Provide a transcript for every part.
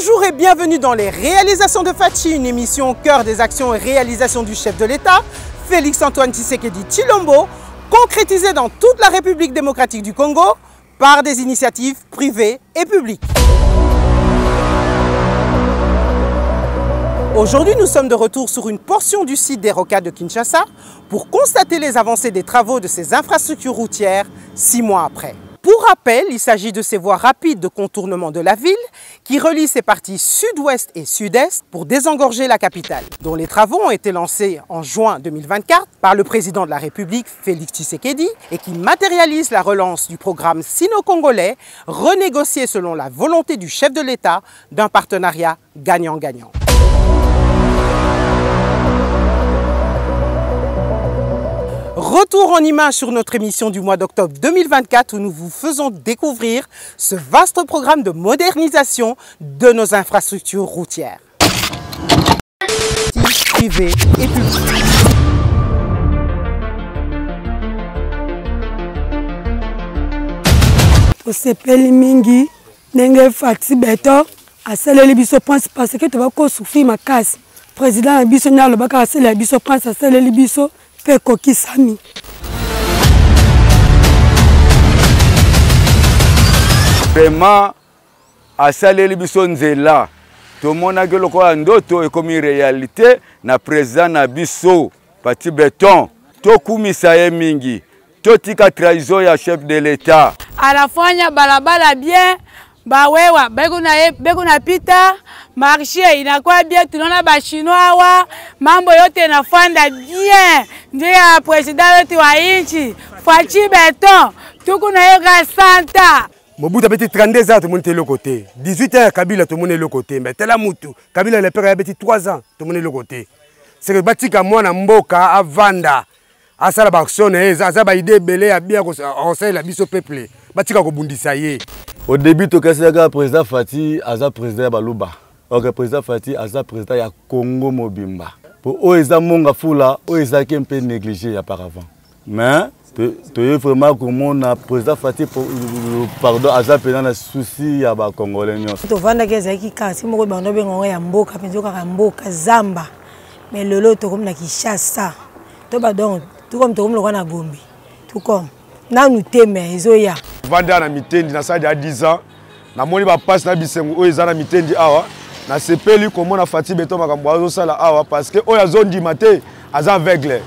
Bonjour et bienvenue dans les réalisations de Fachi, une émission au cœur des actions et réalisations du chef de l'État, Félix-Antoine Tshisekedi Tshilombo, concrétisée dans toute la République démocratique du Congo par des initiatives privées et publiques. Aujourd'hui, nous sommes de retour sur une portion du site des Rocades de Kinshasa pour constater les avancées des travaux de ces infrastructures routières 6 mois après. Pour rappel, il s'agit de ces voies rapides de contournement de la ville qui relient ses parties sud-ouest et sud-est pour désengorger la capitale, dont les travaux ont été lancés en juin 2024 par le président de la République, Félix Tshisekedi, et qui matérialisent la relance du programme sino-congolais, renégocié selon la volonté du chef de l'État d'un partenariat gagnant-gagnant. Retour en images sur notre émission du mois d'octobre 2024 où nous vous faisons découvrir ce vaste programme de modernisation de nos infrastructures routières. Privées et publiques. Osepeli mingi ndenge Fati beto asaleli biso pense parce que tu vas ko souffrir ma casse. Président biso nyalo baka asaleli biso pense asaleli biso. Vraiment, à saleli biso nzela, tout le monde a dit ndoto et comme réalité, na président na biso, Fati Beton, to kumisa ye mingi, to tika trahison ya chef de l'État. À la fin, ya balabala bien, bawewa, beguna pita. Marché inakuwa bien, tunaona ba chinois wa mambo yote inafanda bien. Ndiye president wetu wa nchi Fati Beton tuko na yoga santa. Mobutu a 32 ans tout le monde est le côté. 18 ans Kabila tout le monde est le côté, mais tela mutu Kabila le père a 3 ans tout le monde est le côté. C'est que batika mwana mboka avanda asala ba action eza ba idée belé a bien conseil la biso peuple. Batika ko bundisa ye. Au début to kasaka président Fati aza président Baluba. Le président Fati aza président ya Congo Mobimba. Pour Oeza Monga Fula, Oeza qui est un peu négligé auparavant. Mais tu es vraiment comme on président Fati pour pardon aza pendant le souci ya ba Congolais. To vanda keza ki kasi moko bando bengo ya mboka penzo ka mboka zamba. Mais lelo to comme na Kinshasa. To ba donc tout comme to comme le na Gombe. Tout comme na nous teme ezoya. Vanda na mitendi na sadi a 10 ans. Na moni ba passe na bisengo Oeza na mitendi awa. Na sepeli comment na Fati Beton makambo azo sala awa parce que oya zone di maté aza aveugle.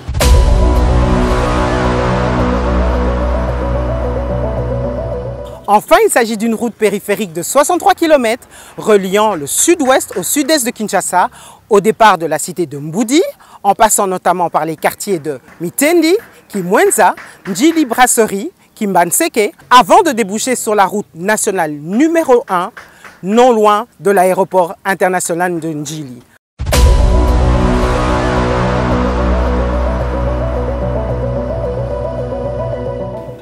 Enfin, il s'agit d'une route périphérique de 63 km reliant le sud-ouest au sud-est de Kinshasa, au départ de la cité de Mboudi, en passant notamment par les quartiers de Mitendi, Kimwenza, Njili Brasserie, Kimbanseke, avant de déboucher sur la route nationale numéro 1, non loin de l'aéroport international de Njili.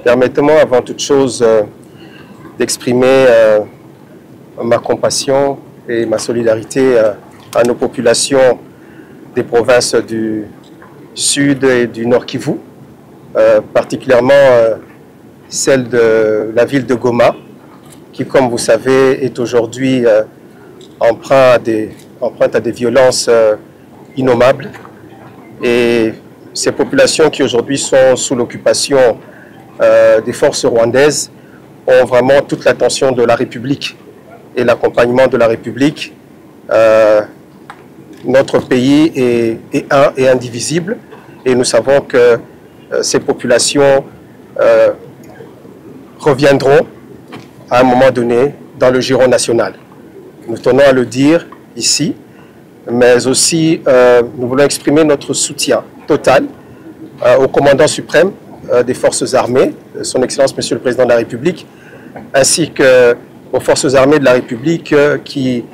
Permettez-moi avant toute chose d'exprimer ma compassion et ma solidarité à nos populations des provinces du Sud et du Nord Kivu, particulièrement celle de la ville de Goma, qui, comme vous savez, est aujourd'hui empreinte à des violences innommables. Et ces populations qui aujourd'hui sont sous l'occupation des forces rwandaises ont vraiment toute l'attention de la République et l'accompagnement de la République. Notre pays est un et indivisible et nous savons que ces populations reviendront à un moment donné dans le giron national. Nous tenons à le dire ici, mais aussi nous voulons exprimer notre soutien total au commandant suprême des forces armées, son Excellence Monsieur le Président de la République, ainsi qu'aux forces armées de la République qui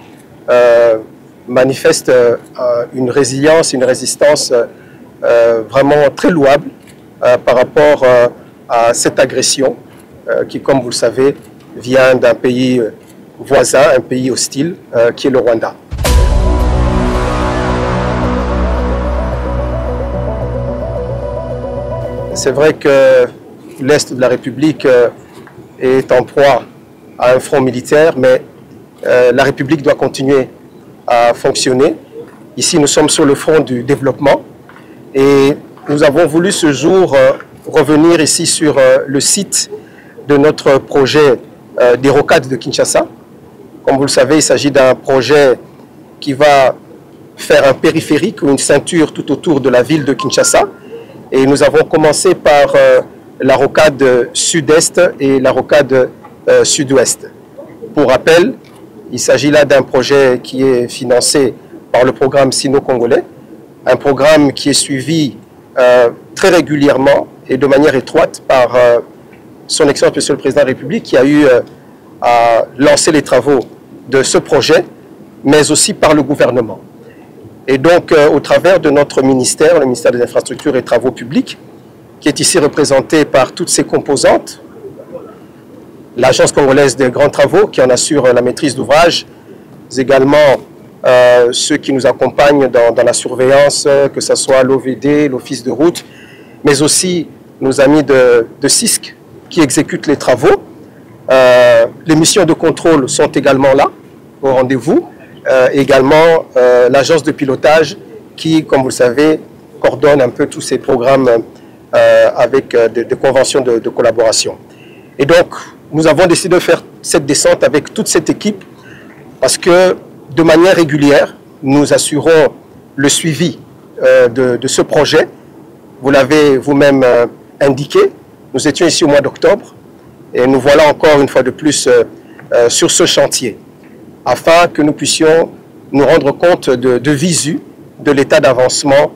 manifestent une résilience, une résistance vraiment très louable par rapport à cette agression qui, comme vous le savez, vient d'un pays voisin, un pays hostile, qui est le Rwanda. C'est vrai que l'Est de la République est en proie à un front militaire, mais la République doit continuer à fonctionner. Ici, nous sommes sur le front du développement et nous avons voulu ce jour revenir ici sur le site de notre projet des rocades de Kinshasa. Comme vous le savez, il s'agit d'un projet qui va faire un périphérique ou une ceinture tout autour de la ville de Kinshasa. Et nous avons commencé par la rocade sud-est et la rocade sud-ouest. Pour rappel, il s'agit là d'un projet qui est financé par le programme sino-congolais, un programme qui est suivi très régulièrement et de manière étroite par son Excellence Monsieur le Président de la République qui a eu à lancer les travaux de ce projet, mais aussi par le gouvernement. Et donc, au travers de notre ministère, le ministère des Infrastructures et Travaux Publics, qui est ici représenté par toutes ses composantes, l'Agence congolaise des grands travaux qui en assure la maîtrise d'ouvrage, également ceux qui nous accompagnent dans la surveillance, que ce soit l'OVD, l'Office de route, mais aussi nos amis de CISC qui exécutent les travaux. Les missions de contrôle sont également là, au rendez-vous. Également l'agence de pilotage qui, comme vous le savez, coordonne un peu tous ces programmes avec des conventions de collaboration. Et donc, nous avons décidé de faire cette descente avec toute cette équipe parce que, de manière régulière, nous assurons le suivi de ce projet. Vous l'avez vous-même indiqué, nous étions ici au mois d'octobre et nous voilà encore une fois de plus sur ce chantier, afin que nous puissions nous rendre compte de visu de l'état d'avancement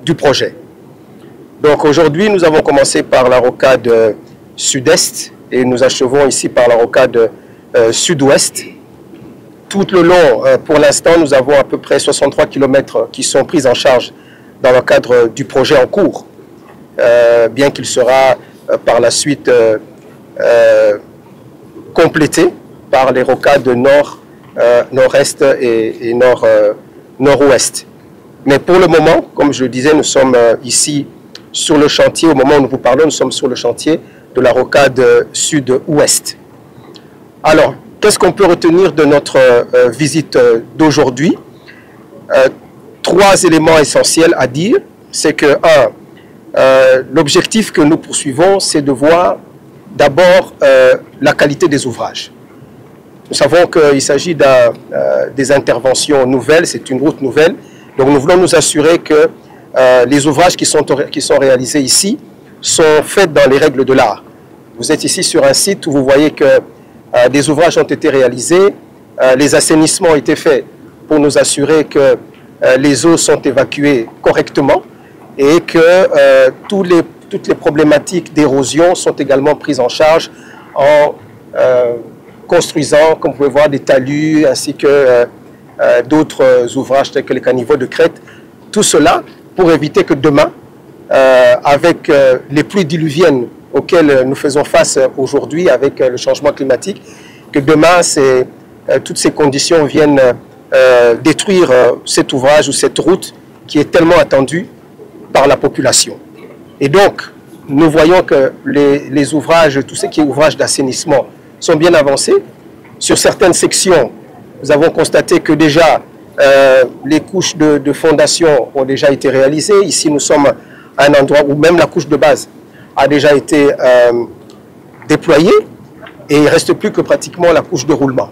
du projet. Donc aujourd'hui, nous avons commencé par la rocade sud-est et nous achevons ici par la rocade sud-ouest. Tout le long, pour l'instant, nous avons à peu près 63 km qui sont pris en charge dans le cadre du projet en cours, bien qu'il sera par la suite complété par les rocades nord, nord-est et nord-ouest. Mais pour le moment, comme je le disais, nous sommes ici sur le chantier, au moment où nous vous parlons, nous sommes sur le chantier de la rocade sud-ouest. Alors, qu'est-ce qu'on peut retenir de notre visite d'aujourd'hui? Trois éléments essentiels à dire. C'est que, l'objectif que nous poursuivons, c'est de voir d'abord la qualité des ouvrages. Nous savons qu'il s'agit des interventions nouvelles, c'est une route nouvelle. Donc nous voulons nous assurer que les ouvrages qui sont réalisés ici sont faits dans les règles de l'art. Vous êtes ici sur un site où vous voyez que des ouvrages ont été réalisés, les assainissements ont été faits pour nous assurer que les eaux sont évacuées correctement et que toutes les problématiques d'érosion sont également prises en charge en construisant, comme vous pouvez voir, des talus ainsi que d'autres ouvrages tels que les caniveaux de crête. Tout cela pour éviter que demain, avec les pluies diluviennes auxquelles nous faisons face aujourd'hui avec le changement climatique, que demain, toutes ces conditions viennent détruire cet ouvrage ou cette route qui est tellement attendue par la population. Et donc, nous voyons que les ouvrages, tout ce qui est ouvrages d'assainissement, sont bien avancés. Sur certaines sections, nous avons constaté que déjà les couches de fondation ont déjà été réalisées. Ici, nous sommes à un endroit où même la couche de base a déjà été déployée et il ne reste plus que pratiquement la couche de roulement.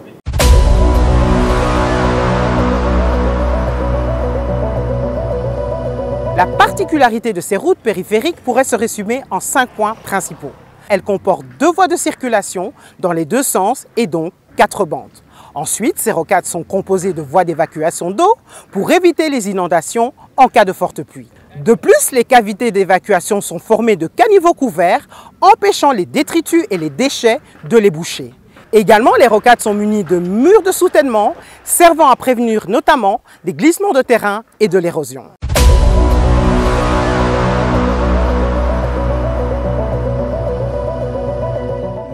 La particularité de ces routes périphériques pourrait se résumer en 5 points principaux. Elles comportent 2 voies de circulation dans les 2 sens et donc 4 bandes. Ensuite, ces rocades sont composées de voies d'évacuation d'eau pour éviter les inondations en cas de forte pluie. De plus, les cavités d'évacuation sont formées de caniveaux couverts, empêchant les détritus et les déchets de les boucher. Également, les rocades sont munies de murs de soutènement, servant à prévenir notamment des glissements de terrain et de l'érosion.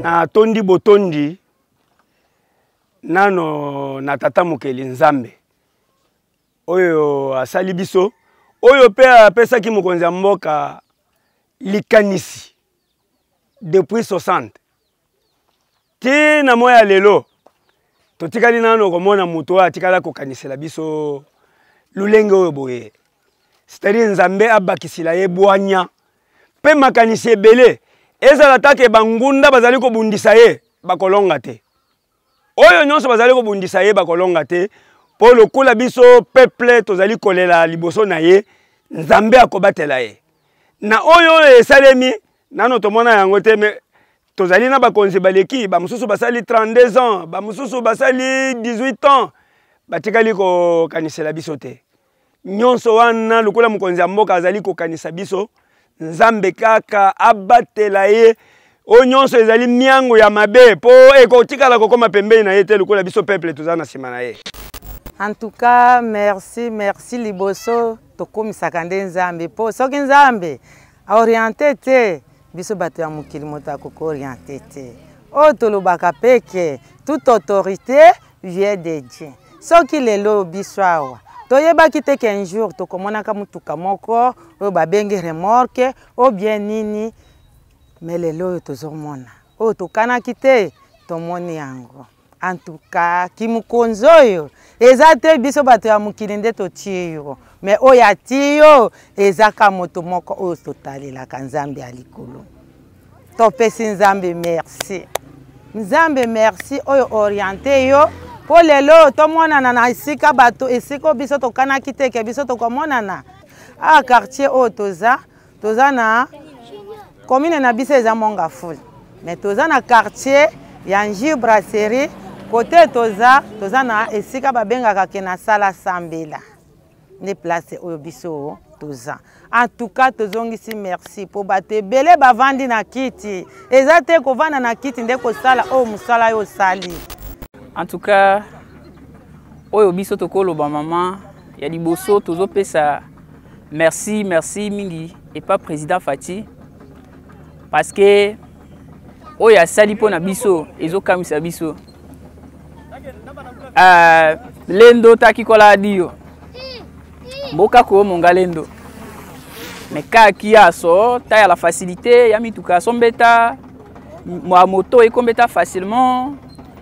Na tondi botondi nano na tata mokeli nzambe oyo asali biso oyo pe apesaki mokonzi ya mboka likanisi depuis 60 ti na moya lelo totikali nano komona moto atikala kokanisela biso lulenge oyo boye. C'est-à-dire Nzambe abakisila ye bwanya pe makanisi ebele ezala take bangunda bazali ko bundisa ye bakolonga te. Oyo nyonso bazali ko bundisa ye bakolonga te. Po lokola biso peuple tozali kolela liboso na ye Nzambe akobatela ye. Na oyo esalemi nano tomona yango te me tozali na bakonzi baleki ba mususu basali 32 ans, ba mususu basali 18 ans. Batikali ko kanisela biso te. Nyonso wana lokola mukonzi ya mboka azali ko kanisa biso Nzambe kaka abatela ye. O nyonso ezali miango ya mabe po ekotikala kokoma pembeni na ye te lokola biso peuple tozana sima na ye. En tout cas, merci liboso tokomisaka nde Nzambe po soki Nzambe orienté te biso bato ya mokili moto akoko orienté te. O tolobaka peke toute autorité vient de Dieu. Soki lelo biso awa toyebaki te qu'un jour tokomonaka mutuka moko oyo babengi remorque o bien nini mais lelo oyo tozomona oyo tokanaki te tomoni yango. En tout cas kimukonzi oyo eza te biso bato ya mokili nde totie yo mais oyo ati yo ezaka moto moko oyo totalelaka Nzambe ya likolo. Topesi Nzambe merci. Nzambe merci oyo orienté yo po lelo tomonana na esika bato esiko biso tokanaki te ke biso tokomonana a quartier oyo toza na commune na biso eza Mongafuli mais toza na quartier ya Nji Brasserie côté toza na esika babengaka ke na sala Sambela ne place oyo biso toza. En tout cas tozongisi merci po bato ebele bavandi na kiti eza te kovanda na kiti nde kosala oyo musala yo sali. En tout cas, oyo biso tokoloba maman, ya liboso tozopesa merci mingi et pas président Fati parce que oyo asali pona biso ezokamisa biso. Lendo takikola dio. Mboka ko monga lendo. Mais kaki aso ta ya la facilité ya mituka sombeta moi moto e kombeta facilement.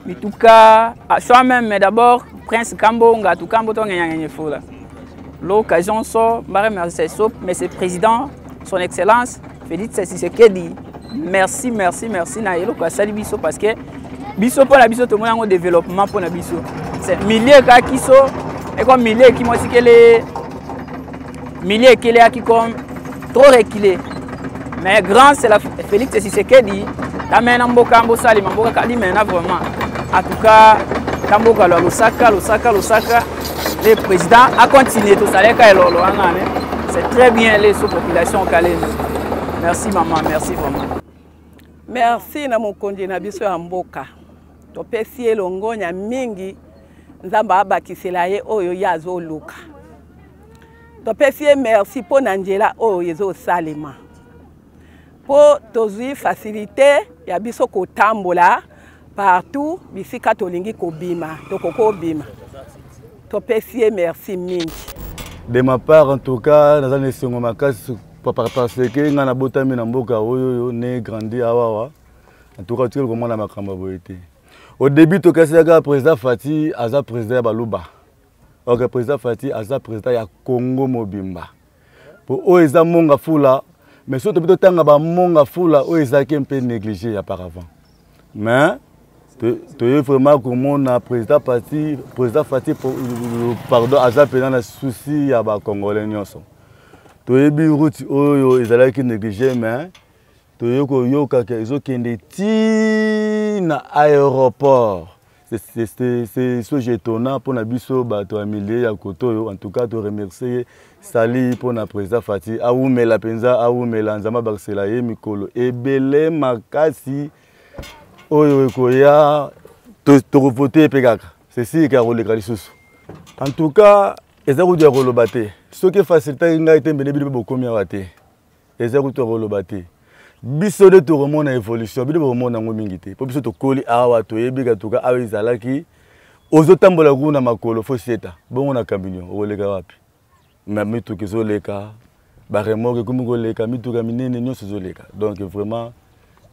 Mituka, soi-même, mais d'abord, Prince Kambo, Ngatou Kambo, l'occasion, mais c'est président, son excellence, Félix Tshisekedi. Merci, Naïlo, parce que biso pour la biso, tout le monde a un développement pour la biso. C'est milliers qui sont, et comme milliers qui m'ont dit que les milliers qui sont comme trop reculés. Mais grand, c'est la Félix Tshisekedi. T'amènes un beau Kambo Sali, un beau Kali, mais vraiment. En tout cas, Kamboka Lusaka, le président a continué tout ça. C'est très bien les sous-populations calées. Merci maman, merci vraiment. Merci na mokonzi na biso ya mboka. Topesi elongonya mingi Nzamba abakisela ye oyo yazo luka. Topesi merci po na njela oyo yezo salema. Po tozui facilité ya biso kotambola partout bisika tolingi kobima tokoko bima. Topesi merci mingi. De ma part en tout cas dans un essengo makasi parce que nga na botami na mboka oyo né grandi awawa. En tout cas tu comment na makamba boité. Au début to kasaka président Fati aza président Baluba. OK président Fati aza président ya Congo Mobimba. Pour oeza monga fula mais surtout to tanga ba monga fula oeza qui un peu négligé auparavant. Mais tu es vraiment comme on président Fati pardon aza pendant le souci ya ba congolais nyonso. Tu es bi route oyo ezala qui négligé mais tu es ko yoka ke ezokende ti na aéroport. C'est ce jetonnant pour na biso bato a milliers ya koto en tout cas te remercier sali pour na président Fati aumela penza aumela nzama barsela ye mikolo ebele makasi oyo ekoya to voter pekaka ceci ka roleka lisusu. En tout cas ezako dia rolobate ce qui facilite ngai te mbene bido bokomi awate ezako to rolobate biso de to remona évolution bido remona ngo mingi te po biso to koli awa to yebika to ka awi zalaki ozotambola kuna makolo fo seta bongo na camion roleka wapi na mituka zoleka ba remorque comme goleka mituka minene nyonso zoleka donc vraiment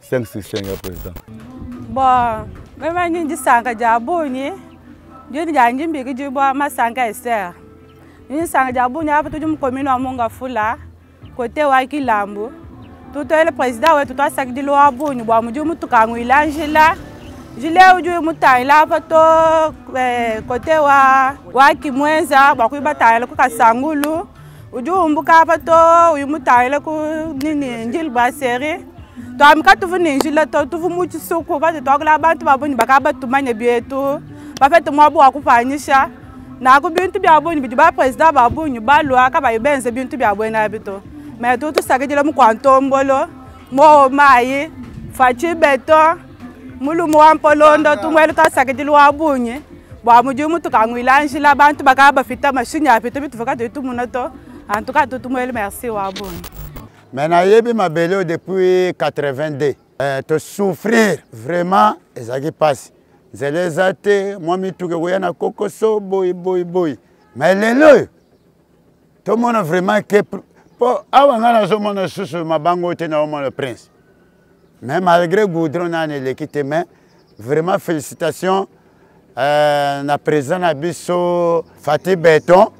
5 sur 5 à président. Bon, même si je suis Jodi janji mbiki jibwa masanga Esther. Ni sanga jabu nya pato jum commune wa Monga Fula côté wa Kilambo. Tuto le président we tuto sak di lo abunyu bwa muju mutukangu ilangila. Jile uju mutaila pato côté wa Kimwenza bwa kuiba taila ku Kasangulu. Uju umbuka pato uyu mutaila ku nini njil baseri. To amka tuvu ninjila to tuvu muchi suku ba to akula bantu babunyu bakaba tumanye bietu. Ba fait moi bo akufanyisha. Na ku bintu bya bonyu biba president babunyu balo akaba ibenze bintu bya bwena bito. Mais tout ça que mu kwantombolo mo mai fachi beto mulu mo ampolondo tumwele ka saketi lo abunye bwa muju mutu kangwilanjila abantu bakaba fita machine ya pito bitu fakati tumuna to en tout cas tout tumwele merci wa abunye. Maintenant yebi mabelo depuis 82 to souffrir vraiment ezaki passe zelezate moi mituke koyana kokoso boy mais lelo tout le monde vraiment que avant de se mabango le prince. Mais malgré Goudron l'équité, mais vraiment félicitations à président Nabiso Fatih Béton.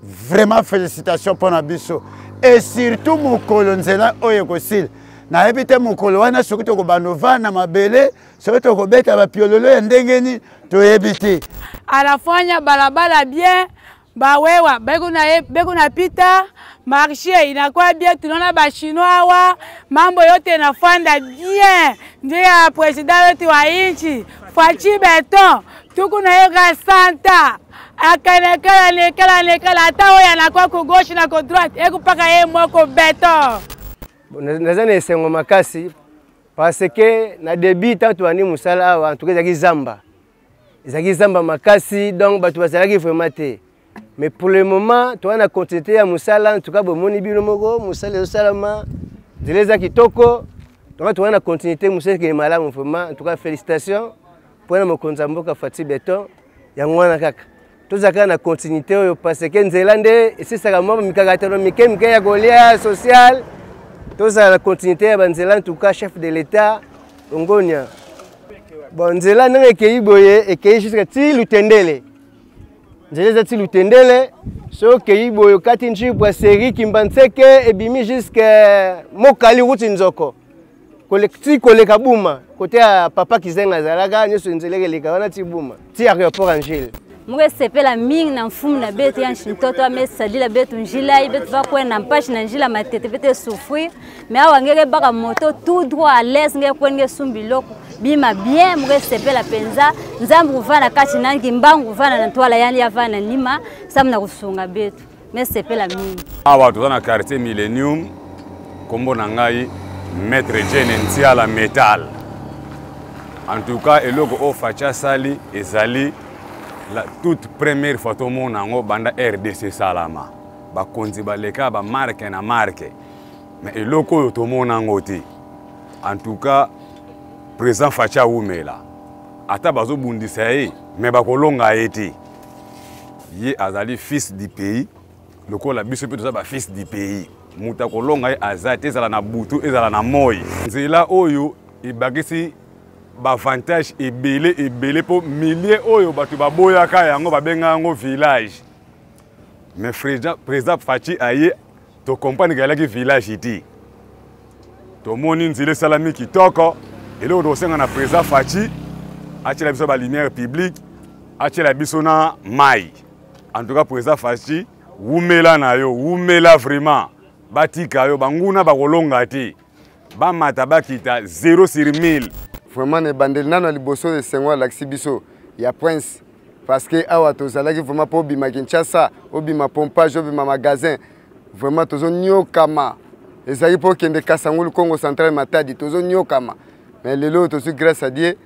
Vraiment félicitations pour Nabiso. Et surtout mon colonzela Oyekosil. Na ebite mon colonne soki to banova na mabele soki to kobeta ba piololo ndengeni to ebite. Anafanya barabara bien. Bawewa beko na pita marché inakuwa bien tunaona ba chinois wa mambo yote inafanda bien ndio president wetu wa nchi Fatih Béton tuko na yega santa akanekala hata wewe anakuwa ku gauche na ku droite ekupaka yeye moko Béton nazana esengo makasi parce que na début tatu ani musala wa en tout cas ezaki zamba makasi donc batu bazalaki vraiment te. Mais pour le moment, tu as la continuité à Moussala, en tout cas, Moni Bilomoko, Moussala et Salama, Deleza Kitoko, tu as la continuité, Moussala qui est malade, en tout cas, félicitations pour le Konzamboka Fatih Béton, Yangwana Kaka. Tout ça, la continuité, parce que Nzélande, et c'est ça, moi, Mikagato, Mikem, Golia, social, tout ça, la continuité à Nzélande, en tout cas, chef de l'État, Ongonia. Bon, Nzélande, et Keiboye, et Kei jusqu'à Tilutendele. Nzeleza ti lutendele so keibo yokati nchi kwa seri kimbanseke ebimi jusqu'à mokali ruti nzoko kolekti koleka buma côté à papa kizenga zalaga nyeso nzeleke leka wana ti buma ti aéroport Angile muke sepela mingi na mfumu na betu ya ntoto amesalila betu njila ibetu va kwenda mpashi na njila matete bete souffrir mais awa ngeke baka moto tout droit à l'aise ngeke kwenge sumbiloko bima bien muke sepela penza nzambu kuvana kati nangi mbangu kuvana na twala yani yavana nima samna kusunga betu mais sepela mingi awa tozana quartier Millennium kombo na ngai maître Jene Ntiala Metal en tout cas eloko o facha sali ezali la toute première fois tout le monde a banda RDC Salama. Ba konzi ba leka ba marque na marque. Mais le loco tout le monde a ngoti. En tout cas, président Facha Oumela. Ata bazo bundisaye, mais ba kolonga été. Yé azali fils du pays. Le ko la biso peut ça ba fils du pays. Muta kolonga azate ezala na butu ezala na moyi. Nzela oyo ibagisi avantage ebele pour milliers oyo batu baboyaka yango babenga yango village mais président Fatih aye to comprendre galaki village iti to moni nzile salami kitoko ele odo senga na président Fatih atela biso ba lumière publique atela biso na mai en tout cas président Fatih wumela na yo wumela vraiment batika yo banguna bakolonga ti ba mata bakita 0 sur 1000. Vraiment, les bandels na liboso de Senghor l'axibiso, il y a prince parce que awa tozalaki vraiment pour bima Kinshasa, obima pompage, obima magasin, vraiment tozo nyokama. Ezali pour kende Kasangulu Congo central Matadi, tozo nyokama. Mais lelo tozo grâce à Dieu,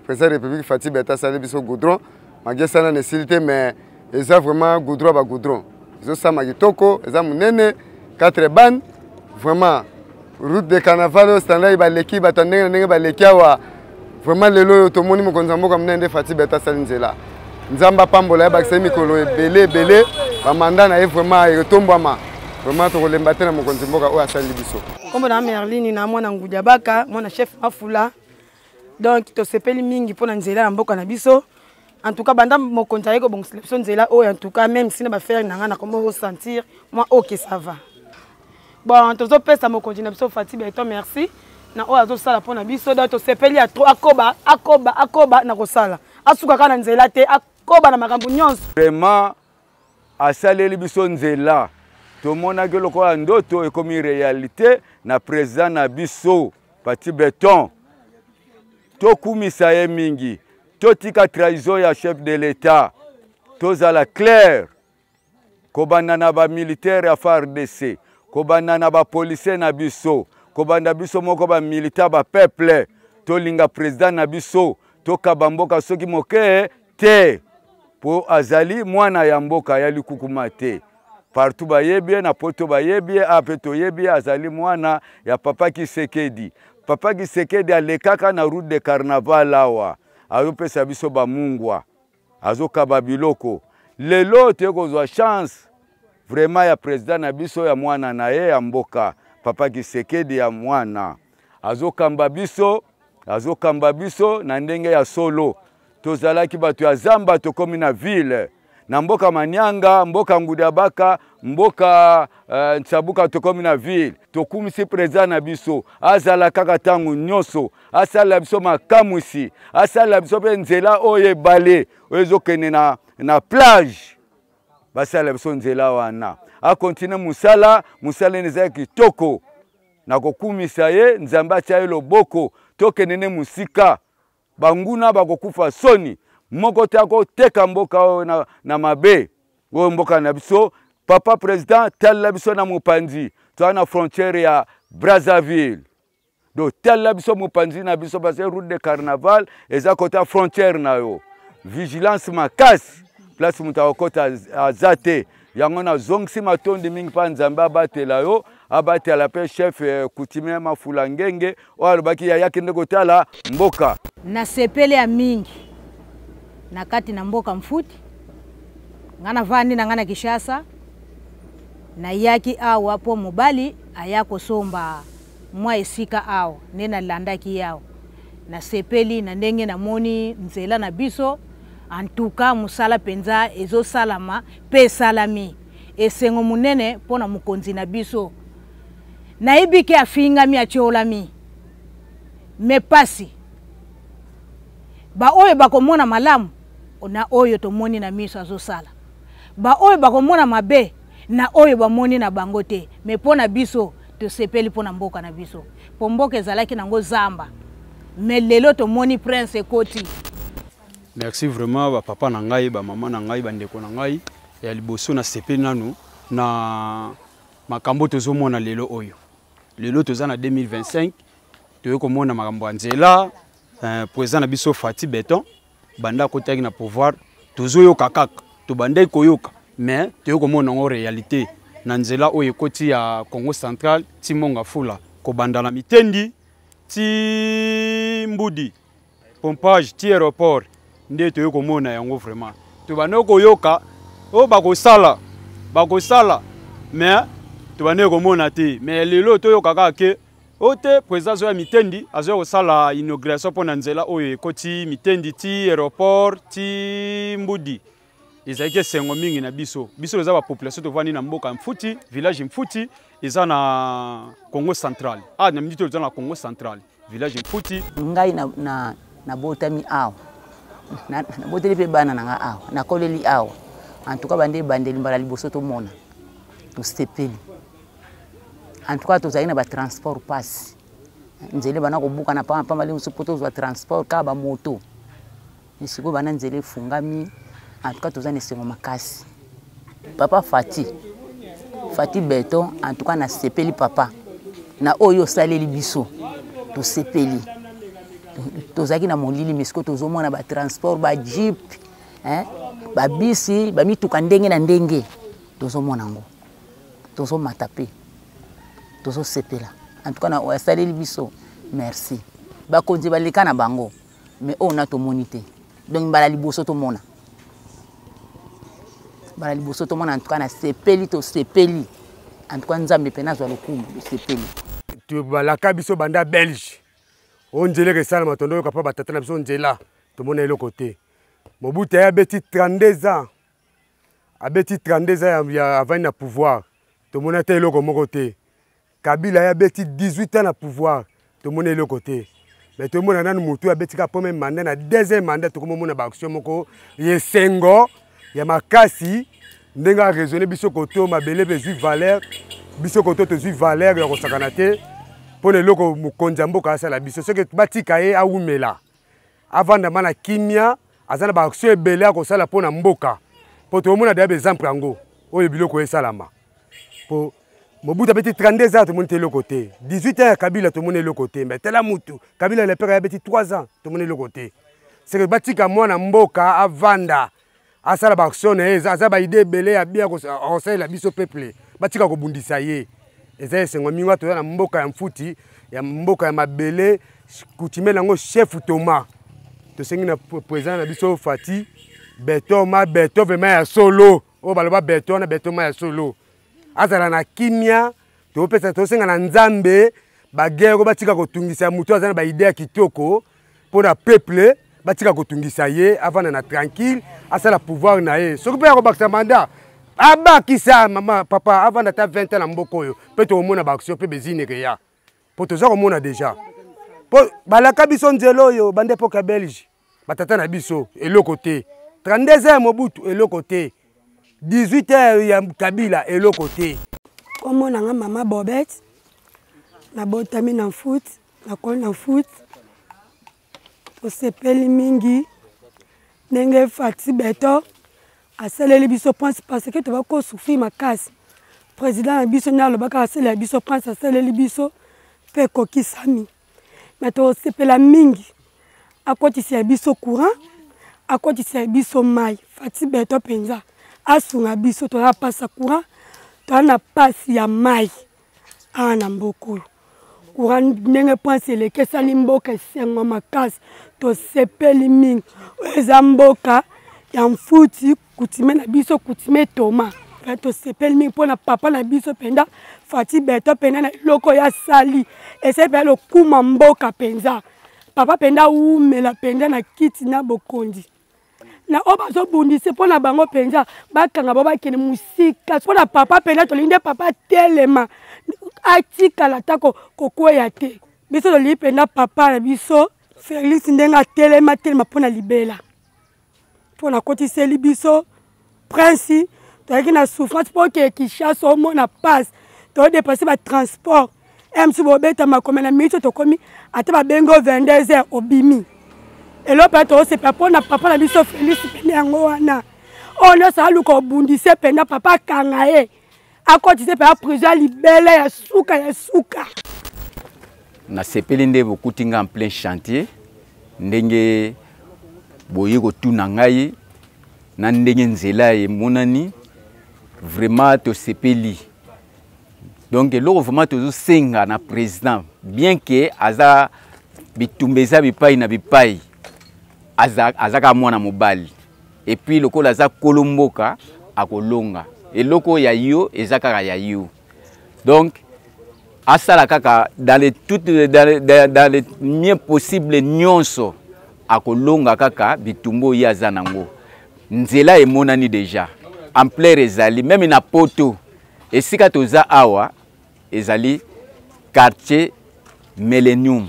président République Fatih Béton sali biso goudron, magé sana nécessité mais eza vraiment goudron ba goudron. Zo sa magitoko, eza munene, 4 ban, vraiment route de carnaval standard ba leki batandenge ndenge ba leki awa. Vraiment lelo to moni mokonza mboka mnende Fatih Béton sali nzela nzamba pambola ya bakisa mikolo ebele ba mandat na vraiment etombwama vraiment to kolemba te na mokonza mboka oyo asali biso kombo na Merline na mwana Ngujabaka mwana chef Mafula donc to sepeli mingi pona nzela na mboka na biso En tout cas, banda mon conseiller bon sélection nzela oh en tout cas même si na ba faire nanga na comment ressentir moi OK ça va. Bon, tozo pesa mon continuer biso Fati Beton merci. Na o azo sala pona biso da to sepeli a trop akoba na ko sala. Asuka kana nzela te akoba na makambo nyonso. Vraiment asaleli biso nzela. To mona ke lokola ndoto ekomi réalité na président na biso Fati Beton. To kumisa ye mingi. Totika trahison ya chef de l'État. Tozala clair. Kobanda na ba militaire ya FARDC. Kobanda na ba policier na biso. Kobanda biso moko ba militaire ba peuple. Tolinga président na biso. Toka bamboka soki moke te. Po azali mwana ya mboka ya likukuma te. Partout ba yebie na poto ba yebie apeto yebie azali mwana ya Papa Kisekedi. Papa Kisekedi alekaka na route de carnaval awa. Azo pesa biso ba mungwa. Azo kaba biloko. Lelo te kozwa chance vraiment ya président na biso ya mwana na ye ya mboka. Papa Kisekedi ya mwana. Azo kamba biso na ndenge ya solo. Tozalaki bato ya zamba tokomi na ville. Na mboka Manyanga, mboka Ngudabaka, mboka Nsabuka tokomi na ville. Tokumisi président na biso. Azala kaka tangu nyoso. Asala biso makamwisi. Asala biso pe nzela oye bale. Oyezo kene na plage. Basala biso nzela wana. A continue musala neza kitoko. Na kokumisa ye nzamba atia ye loboko. Tokenene musika. Banguna bakokufa soni. Moko tako teka mboka na mabe. Wo mboka na biso. Papa président tala biso na mopanzi. Toa na frontière ya Brazzaville. Do tala biso mopanzi na biso parce route de carnaval eza kota frontière na yo. Vigilance makasi. Place muta kota azate. Yango na zongsi matondi mingi pa nzamba abatela yo. Abatela pe chef coutumier Mafula Ngenge. O alobaki ya yakende kotala mboka. Na sepele ya mingi. Na kati na mboka mfuti. Ngana vandi na ngana Kishasa. Na yaki awa po mobali ayako somba mwa esika awa nena landaki yao. Na sepeli na ndenge na moni nzela na biso. Antuka musala penza ezo salama pe salami. Esengo munene pona mukonzi na biso. Na ibike afinga mi achiolami. Mepasi. Ba oyo bakomona malamu. Na oyo tomoni na miso azo sala. Ba oyo bakomona mabe. Na oyo bamoni na bangote. Me pona biso to sepeli pona mboka na biso. Po mboka ezalaki nango zamba. Me lelo tomoni prince ekoti. Merci vraiment ba papa na ngai ba mama na ngai ba ndeko na ngai ya liboso na sepeli nanu na makambo tozomona lelo oyo. Lelo toza na 2025 toyo komona makambo ya nzela président na biso Fati Beton banda kotaki na pouvoir tozoyoka kaka to bandai koyoka mais toyo komona ngo réalité na nzela oyo ekoti ya Congo Central ti Monga Fula ko banda na Mitendi ti Mbudi pompage ti aéroport nde toyo komona yango vraiment to banda koyoka o bakosala mais to banda komona te mais lelo toyoka kaka ke ote président zo ya Mitendi azo kosala inauguration pona nzela oyo ekoti Mitendi ti aéroport ti Mbudi ezalaki sengo mingi na biso eza ba population tovandi na mboka mfuti village mfuti eza na Congo Central na midi toza na Congo Central village mfuti ngai na botami awa na boteli pe bana nanga awa na koleli awa en tout cas bandeli mbala liboso to mona to sepeli en tout cas tozali na ba transport pass nzele bana ko buka na pamba le musupoto za transport ka ba moto nisiko bana nzele fungami en tout cas tozali na sengo makasi papa Fati Beton en tout cas na sepeli papa na oyo saleli biso to sepeli tozaki na molili mesiko tozomona ba transport ba jeep ba bisi ba mituka ndenge na ndenge tozomona ngo tozomata pe tozo sepela en tout cas na osaleli biso merci bakonzi baleka na bango mais on a to monité donc bala liboso to mona en tout cas na sepeli to sepeli en tout cas nzambe pena zo lokumu sepeli tu balaka biso banda belge on nzela ke sala matondo ka pa batata na biso nzela to mona eloko te Mobutu a beti 32 ans. A beti 32 ans avant na pouvoir. Tout le monde était là comme côté. Kabila a beti 18 ans na pouvoir. Tout le monde est là côté. Mais tout le monde a mutu a beti ka premier mandat na deuxième mandat tout le monde na action moko yesengo ya makasi ndenga raisonner biso koto mabele bezui valeur biso koto tozui valeur ya kosakana te pour le loko mukonza mboka asala biso soki batika ye awumela avanda mana kimia azana ba action ebele ya kosala pona mboka po to mona dabe exemple yango oyo biloko esalama po Mobutu a beti 32 ans, tout le monde est de l'autre côté. 18 ans, Kabila, tout le monde est de l'autre côté. Mais tel Moutou, Kabila, le père a beti 3 ans, tout le monde est de l'autre côté. C'est que Batika, moi, Mboka, à Vanda, à Salabaxon, à Zaba idée belé, à bien, on sait la biso peuple. Batika, ko bundisaye. Et ça, c'est un mingo, tout le monde, Mboka, un fouti, il y a Mboka, ma belé, coutume, l'ango, chef Thomas. Tu sais, le président, la biso Fati, Beto, ma Beto, vraiment, solo. Oh, bah, Beto, na Beto, ma solo. Azala na kimia to pesa to senga na nzambe bagero batika kotungisa mutu azana ba idea kitoko pour la peuple batika kotungisa ye avant na tranquille asala pouvoir na ye soki pe ko bakisa mandat abakisa mama papa avant na ta 20 ans na mboko yo pe to mona ba action pe bezine ke ya po to za ko mona déjà po balaka biso nzelo yo bande poka Belge batata na biso eloko te 32 ans Mobutu eloko te 18 heures ya Kabila et l'autre côté. Comme on a maman Bobette, la botami na foot, la colle na foot. Pour se peli mingi, n'enge fati beto, a sele biso pense parce que tu vas ko souffrir ma casse. Président biso na le baka sele biso pense a sele biso pe koki sami. Mais to se pela mingi. A côté si biso courant, a côté si biso mai, fati beto penza. Asunga biso to na pasa courant to na pasi ya mai ana mboko courant ndenge pense le kesali mboka sengo makasi to sepeli mingi eza mboka ya mfuti kutime na biso kutime toma to sepeli mingi pona papa na biso penda fati beto penda na loko ya sali ese pe lo kuma mboka penza papa penda umela penda na kiti na bokondi na obazo bundise pona bango penza bakanga baba kene musika pona papa pena to linde papa telema atika la tako kokoya te biso li pena papa na biso Félix ndenga telema pona libela pona kotise li biso prince to yakina souffrance pour que Kinshasa au mona passe to dépasser ba transport MC Bobeta makomena mito to komi ate ba bengo 22h obimi. Et là, c'est pas pour papa la biso Félix yango wana. On a ça luko bundise penda papa kangae. A côté c'est pas prison libéré ya suka. Na sepelinde bokutinga en plein chantier. Ndenge boyiko tuna ngai na ndenge nzela e monani vraiment to sepeli. Donc là vraiment to senga na président bien que aza bitumbeza bipai na bipai. Azaka mwana mobali et puis loko laza kolomboka akolonga et loko ya yo ezaka ya yo donc asala kaka dans les mieux possible nyonso akolonga kaka bitumbo ya zanango nzela emonani déjà en plein ezali même na poto esika toza awa ezali quartier Millennium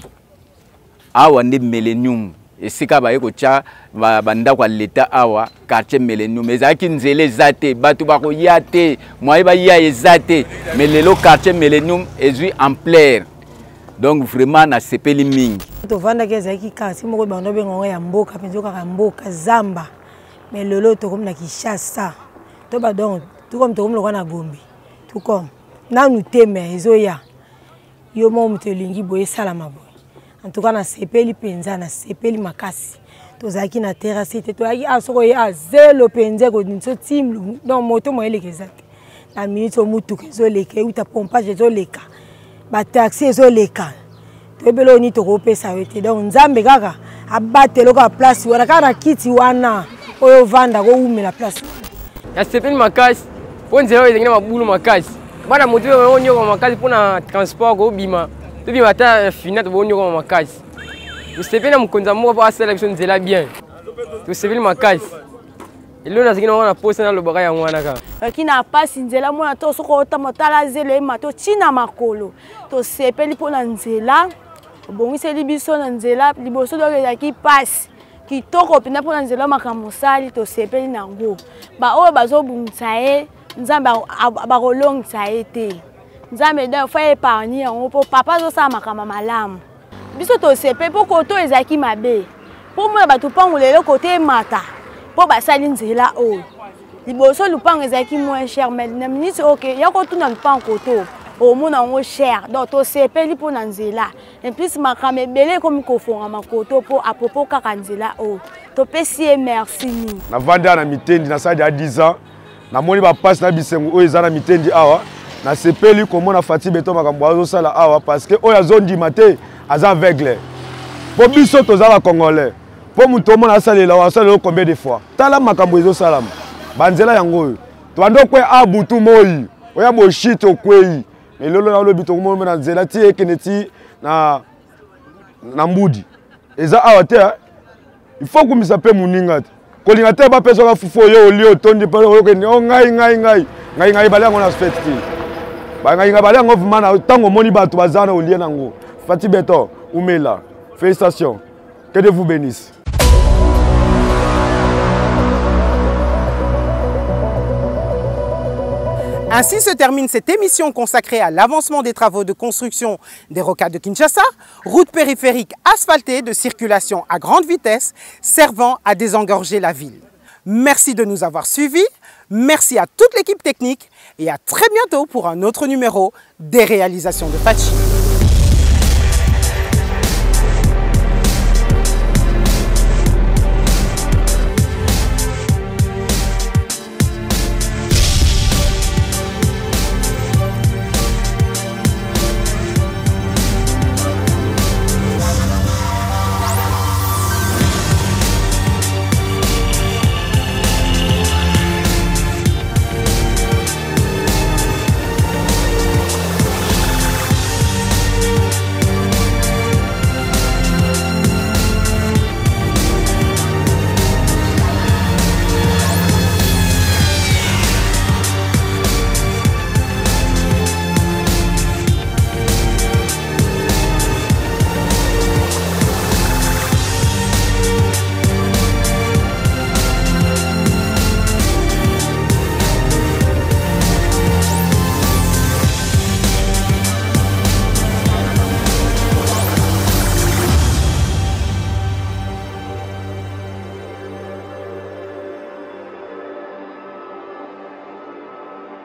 awa ndi Millennium esika ba yeko cha banda kwa leta awa quartier Millennium ezaki nzele zate batu bako yate moye ba ya ezate mais lelo quartier Millennium ezui en plein donc vraiment na sepeli mingi to vanda ke ezaki kasi moko bando bengo ya mboka penzo ka mboka zamba mais lelo to comme na Kinshasa to ba donc tout comme to comme le na Gombe tout comme na nous teme ezoya yo mo mtelingi boye salama boye. En tout cas, na sepeli penza na sepeli makasi. To zaki na terrasse te to yaki asoko ya zelo penza ko nso tim dans moto mo eleke zate. Na minute mutu kezo leke uta pompage zo leka. Ba taxi zo leka. To belo ni to ko pesa wete donc nzambe kaka abatelo ka place wana kana kiti wana oyo vanda ko umela place. Ya sepeli makasi. Ponzelo ezengina mabulu makasi. Bana moto yo nyoko makasi pona transport ko bima. Tu viens à ta finale de bonheur en makasi. Vous savez, nous comptons moi pour la sélection de la bien. tosepeli makasi elo naziki nango na posa nalobaka yango wana kaka oki na pasi nzela mona to soki otama otala zelo ema totina makolo tosepeli mpo na nzela obongiseli biso na nzela liboso donk ezalaki pasi kitoko mpenza mpo na nzela makambo osali tosepeli nango baoyo bazobungisa ye nzambe bakolongisa ye te nzambe da fa épargne yango mpo papa azosala makambo malamu biso tosepeli mpo koto ezalaki mabe mpo mona bato mpango lelo kote emata mpo basali nzela oyo liboso lupango ezalaki moins cher mais na minute oke ya kotuna lupango koto omona yango cher donc tosepeli mpo na nzela en plus makambo ebele ekomi kofongama koto mpo apopo kaka nzela oyo topesi ye merci mingi navandi na mitendi nasali ya 10 ans namoni bapasi na bisengo oyo eza na mitendi awa nasepeli komona Fati Beto makambo azosala awa parce que oyo azondima te aza aveugle mpo biso toza bacongolais mpo moto omona asalela oyo asalela combien de fois tala makambo ezosalama banzela yango oyo tobanda okwe abutu moi oya boshi tokwei elolo nalobi tokomona na nzela ti ekende ti na mbudi eza awa te il faut kumisa mpe moninga te kolinga te bapesaka fufu oyo oli otondi mpe oyokende o ngai bale yango na fete te bangai bale yango vraimen na ntango omoni bato baza na olie nango Fati Beto umela félicitations que Dieu vous bénisse. Ainsi se termine cette émission consacrée à l'avancement des travaux de construction des rocades de Kinshasa, route périphérique asphaltée de circulation à grande vitesse servant à désengorger la ville. Merci de nous avoir suivis, merci à toute l'équipe technique et à très bientôt pour un autre numéro des réalisations de Fachi.